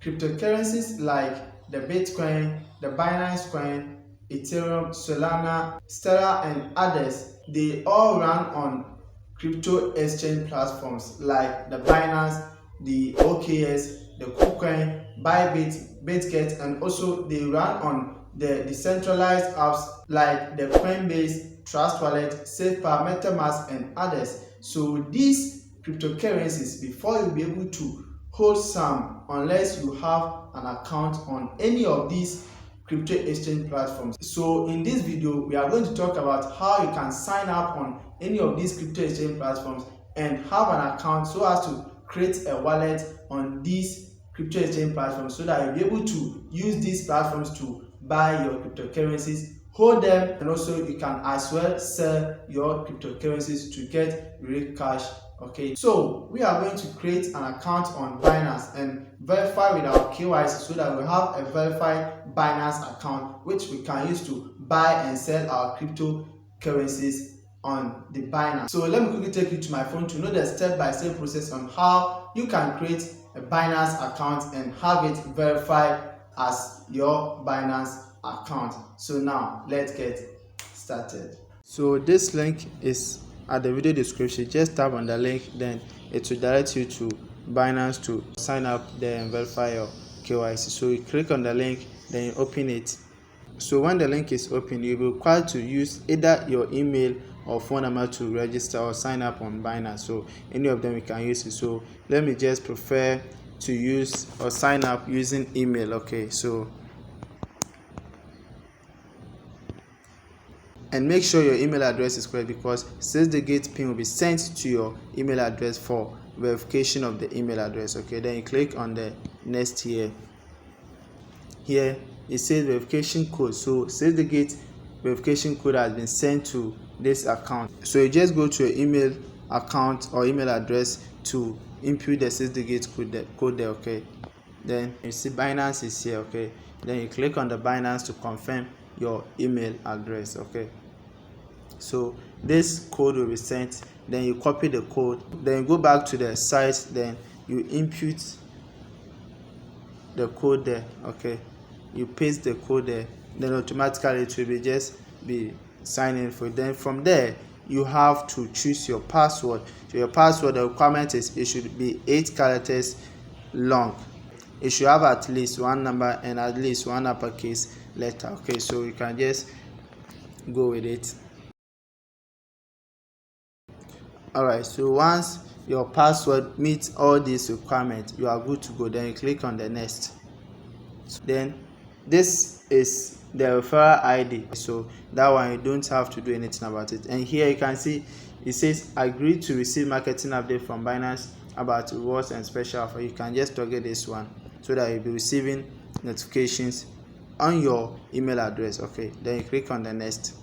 cryptocurrencies like the Bitcoin, the Binance coin, Ethereum, Solana, Stellar, and others, they all run on crypto exchange platforms like the Binance, the OKS, the kucoin, Bybit, Bitget, and also they run on the decentralized apps like the Coinbase, Trust Wallet, SafePal, MetaMask, and others. So these cryptocurrencies, before you'll be able to hold some, unless you have an account on any of these crypto exchange platforms. So in this video, we are going to talk about how you can sign up on any of these crypto exchange platforms and have an account so as to create a wallet on these crypto exchange platforms, so that you'll be able to use these platforms to buy your cryptocurrencies, hold them, and also you can as well sell your cryptocurrencies to get real cash. Okay, so we are going to create an account on Binance and verify with our KYC so that we have a verified Binance account which we can use to buy and sell our cryptocurrencies on the Binance. So let me quickly take you to my phone to know the step-by-step process on how you can create a Binance account and have it verified as your Binance account. So now let's get started. So this link is at the video description. Just tap on the link, then it will direct you to Binance to sign up there and verify your KYC. So you click on the link, then you open it. So when the link is open, you'll be required to use either your email or phone number to register or sign up on Binance. So any of them you can use it. So let me just prefer to use or sign up using email. Okay, so and make sure your email address is correct, because 6-digit PIN will be sent to your email address for verification of the email address. Okay, then you click on the next here. Here it says verification code. So 6-digit verification code has been sent to this account. So you just go to your email account or email address to input the 6-digit code there. Okay, then you see Binance is here. Okay, then you click on the Binance to confirm your email address. Okay, so this code will be sent, then you copy the code, then you go back to the site, then you input the code there. Okay, you paste the code there, then automatically it will be signing for you. Then from there you have to choose your password. So your password, the requirement is it should be 8 characters long. It should have at least one number and at least one uppercase letter. Okay, so you can just go with it. Alright, so once your password meets all these requirements, you are good to go. Then you click on the next. Then this is the referral ID, so that one you don't have to do anything about it. And here you can see it says agree to receive marketing update from Binance about rewards and special offer. You can just target this one so that you'll be receiving notifications on your email address. Okay, then you click on the next.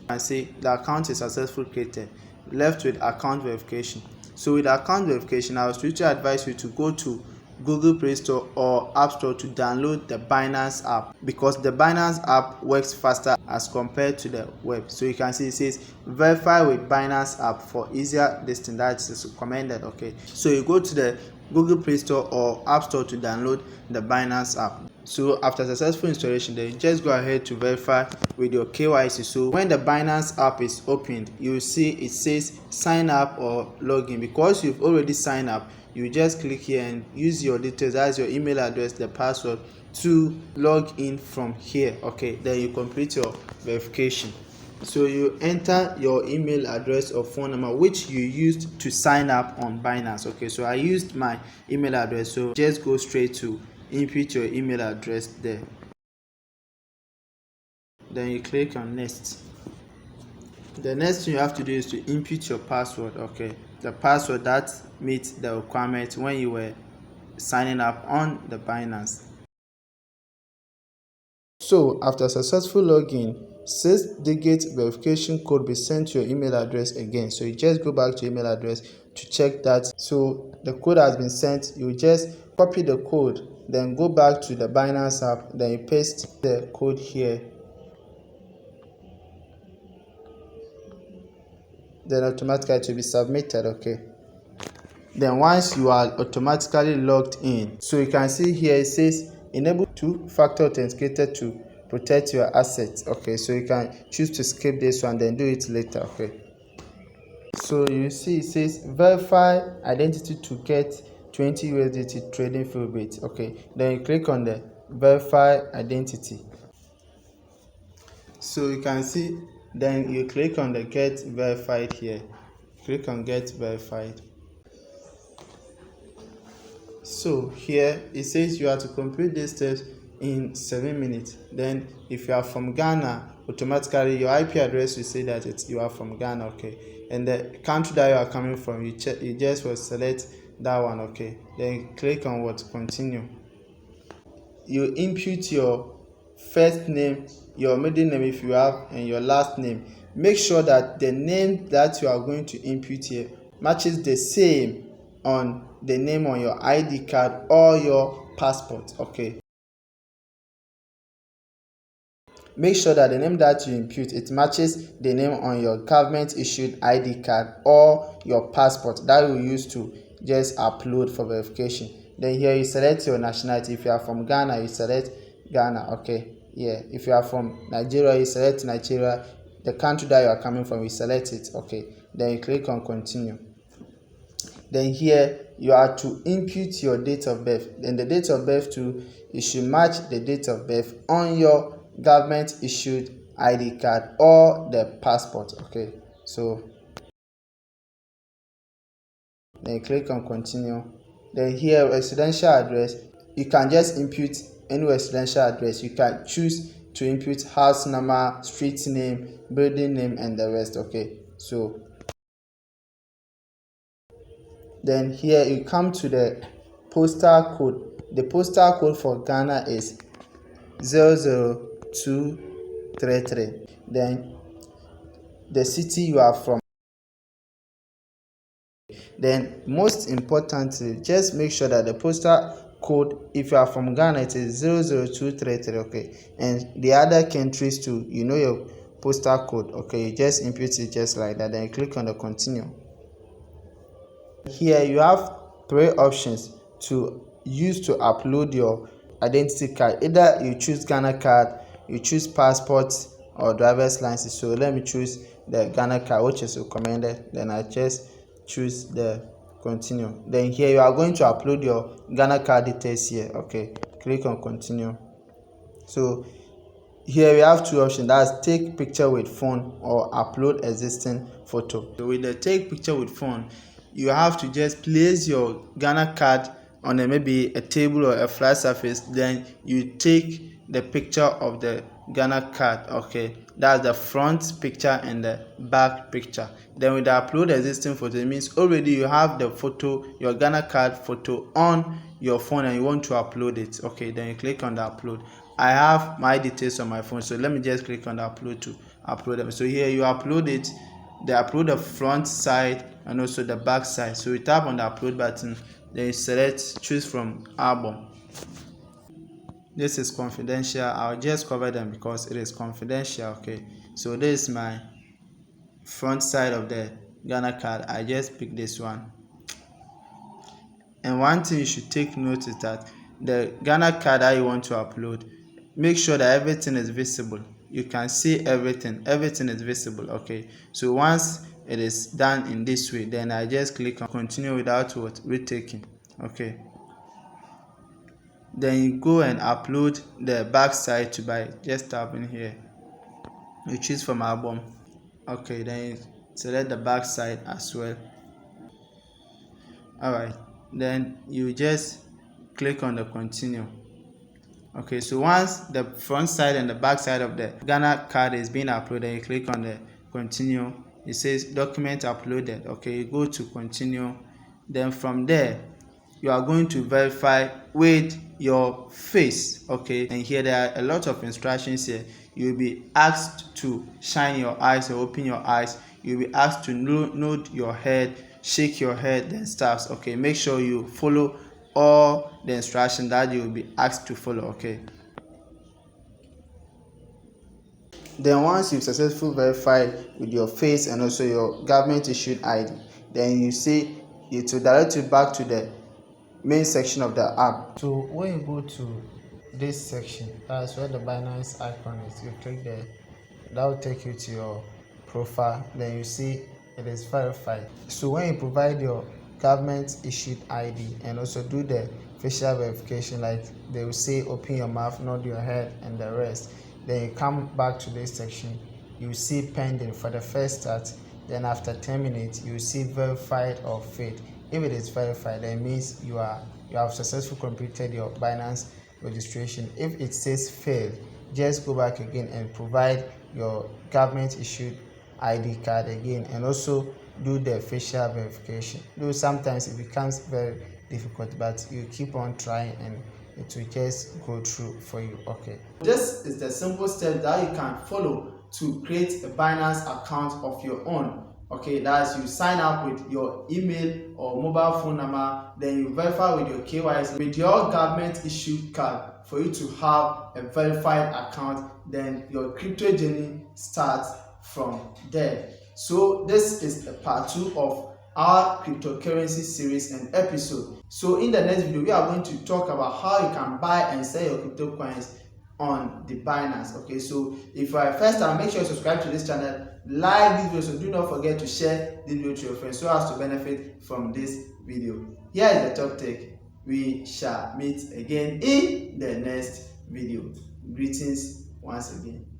You can see the account is successfully created. Left with account verification. So with account verification, I would strictly advise you to go to Google Play Store or App Store to download the Binance app, because the Binance app works faster as compared to the web. So you can see it says verify with Binance app for easier listing. That is recommended. Okay, so you go to the Google Play Store or App Store to download the Binance app. So after successful installation, then you just go ahead to verify with your KYC. So when the Binance app is opened, you will see it says sign up or login. Because you've already signed up, you just click here and use your details, as your email address, the password, to log in from here. Okay, then you complete your verification. So you enter your email address or phone number which you used to sign up on Binance. Okay, so I used my email address, so just go straight to input your email address there. Then you click on next. The next thing you have to do is to input your password. Okay, the password that meets the requirement when you were signing up on the Binance. So after successful login, 6-digit verification code will be sent to your email address again. So you just go back to your email address to check that. So the code has been sent. You just copy the code, then go back to the Binance app, then you paste the code here. Then automatically it will be submitted. Okay, Then once you are automatically logged in, so you can see here it says enable two-factor authenticator to protect your assets. Okay, so you can choose to skip this one, then do it later. Okay, so you see it says verify identity to get 20 USDT trading full bit. Okay, then you click on the verify identity. So you can see, then you click on the get verified here. Click on get verified. So here it says you have to complete these steps in 7 minutes. Then if you are from Ghana, automatically your IP address will say that you are from Ghana. Okay, and the country that you are coming from, you just will select that one. Okay, then click on what continue. You input your first name, your middle name if you have, and your last name. Make sure that the name that you are going to input here matches the same on the name on your ID card or your passport. Okay, make sure that the name that you input, it matches the name on your government issued ID card or your passport that you use to just upload for verification. Then here you select your nationality. If you are from Ghana, you select Ghana. Okay, yeah, if you are from Nigeria, you select Nigeria. The country that you are coming from, you select it. Okay, then you click on continue. Then here you are to input your date of birth. Then the date of birth too, it should match the date of birth on your government issued ID card or the passport. Okay, so then click on continue. Then here residential address, you can just input any residential address. You can choose to input house number, street name, building name, and the rest. Okay, so then here you come to the postal code. The postal code for Ghana is 00233. Then the city you are from. Then most importantly, just make sure that the postal code, if you are from Ghana, it is 00233. Okay, and the other countries too, you know your postal code. Okay, you just input it just like that. Then you click on the continue. Here you have three options to use to upload your identity card. Either you choose Ghana card, you choose passport or driver's license. So let me choose the Ghana card, which is recommended. Then I just choose the continue. Then here you are going to upload your Ghana card details here. Okay, click on continue. So here we have two options, that's take picture with phone or upload existing photo. So with the take picture with phone, you have to just place your Ghana card on maybe a table or a flat surface. Then you take the picture of the Ghana card. Okay, that's the front picture and the back picture. Then with the upload existing photo, it means already you have the photo, your Ghana card photo on your phone and you want to upload it. Okay, then you click on the upload. I have my details on my phone, so let me just click on the upload to upload them. So here you upload it. They upload the front side and also the back side. So you tap on the upload button, then you select choose from album. This is confidential. I'll just cover them because it is confidential. Okay, so this is my front side of the Ghana card. I just picked this one. And one thing you should take note is that the Ghana card that you want to upload, make sure that everything is visible. You can see everything is visible. Okay, so once it is done in this way, then I just click on continue without retaking. Okay, then you go and upload the back side to by just tapping here. You choose from album. Okay, then you select the back side as well. Alright, then you just click on the continue. Okay, so once the front side and the back side of the Ghana card is being uploaded, you click on the continue. It says document uploaded. Okay, you go to continue. Then from there you are going to verify with your face. Okay, and here there are a lot of instructions here. You'll be asked to shine your eyes or open your eyes. You'll be asked to nod your head, shake your head, then stuff. Okay, make sure you follow all the instructions that you will be asked to follow. Okay, then once you've successfully verified with your face and also your government issued ID, then you say it will direct you back to the main section of the app. So when you go to this section, that's where the Binance icon is, you click there, that will take you to your profile. Then you see it is verified. So when you provide your government issued ID and also do the facial verification, like they will say open your mouth, nod your head and the rest, then you come back to this section, you see pending for the first start. Then after 10 minutes you see verified or failed. If it is verified, that means you have successfully completed your Binance registration. If it says failed, just go back again and provide your government issued ID card again, and also do the facial verification. Though sometimes it becomes very difficult, but you keep on trying and it will just go through for you. Okay, this is the simple step that you can follow to create a Binance account of your own. Okay, that's you sign up with your email or mobile phone number, then you verify with your KYC with your government issued card for you to have a verified account. Then your crypto journey starts from there. So this is a part 2 of our cryptocurrency series and episode. So in the next video, we are going to talk about how you can buy and sell your crypto coins on the Binance. Okay, so if you are a first time, make sure you subscribe to this channel, like this video, so do not forget to share this video to your friends so as to benefit from this video. Here is the top take. We shall meet again in the next video. Greetings once again.